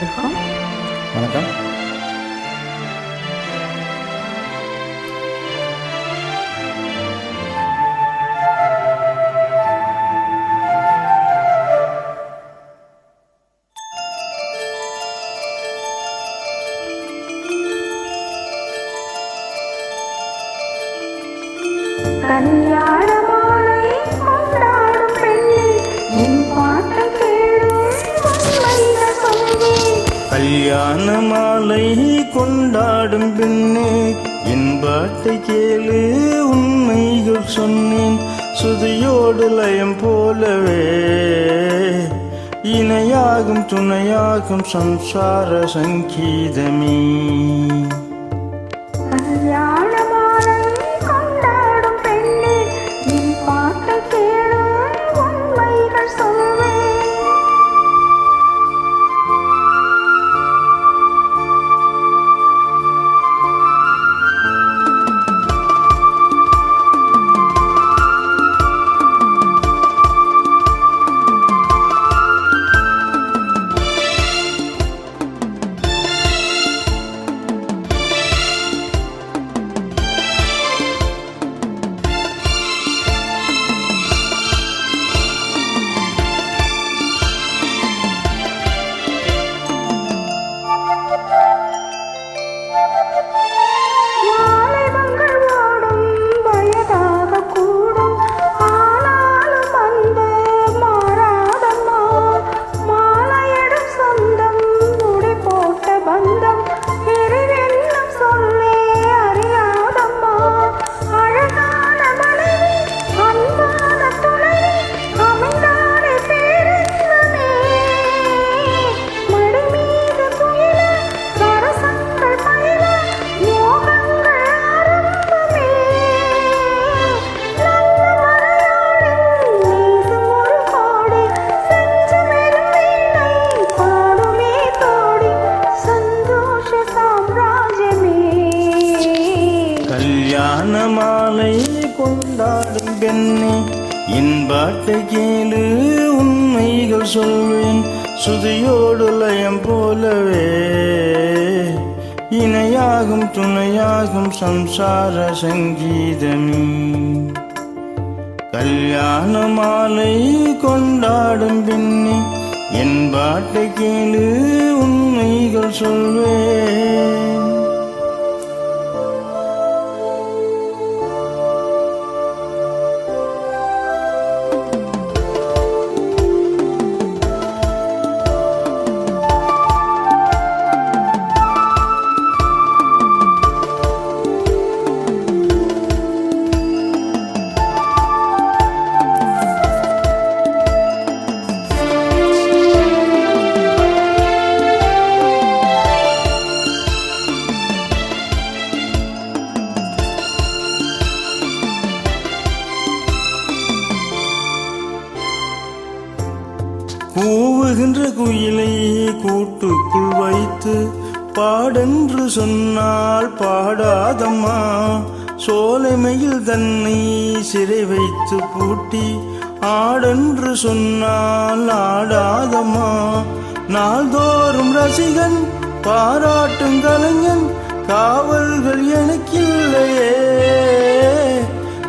வணக்கம். கல்யாண மாலை கொண்டாடும் பெண்ணே என் பாட்டை கேளு உண்மைகள் சொல்வேன். கல்யாண மாலை கொண்டாடும் பெண்ணே என் பாட்டை கேளு உண்மைகள் சொன்னேன். சுதியோடு லயம் போலவே இணையாகும் துணையாகும் சம்சார சங்கீதமே. கல்யாண மாலை கொண்டாடும் பெண்ணே என் பாட்டை கேளு உண்மைகள் சொல்வேன். கல்யாண மாலை கொண்டாடும் பெண்ணே என் பாட்டை கேளு உண்மைகள் சொல்வேன். சுதியோடு லயம் போலவே இணையாகும் துணையாகும் சம்சார சங்கீதமே. கல்யாண மாலை கொண்டாடும் பெண்ணே என் பாட்டை கேளு உண்மைகள் சொல்வேன். கூவுகின்ற குயிலை கூட்டுக்குள் வைத்து பாடென்று சொன்னால் பாடாதம்மா. சோலைமையில் தன்னை சிறை வைத்து பூட்டி ஆடென்று சொன்னால் ஆடாதம்மா. நாள்தோறும் ரசிகன் பாராட்டும் கலைஞன் காவல்கள் எனக்கில்லையே.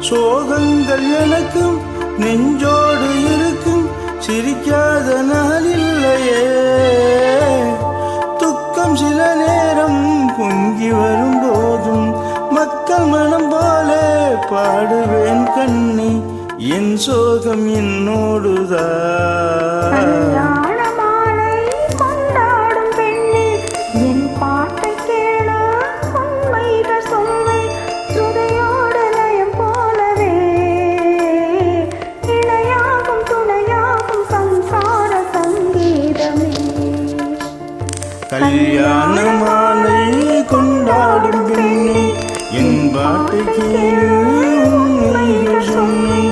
சோகங்கள் எனக்கும் நெஞ்சோடு இருக்கும் சிரிக்காத நாள் இல்லையே. துக்கம் சில நேரம் பொங்கி வரும்போதும் மக்கள் மனம் போல பாடுவேன் கண்ணே. என் சோகம் என்னோடுதான். கல்யாண மாலை கொண்டாடும் பெண்ணே என் பாட்டை கேளு உண்மைகள் சொன்னேன்.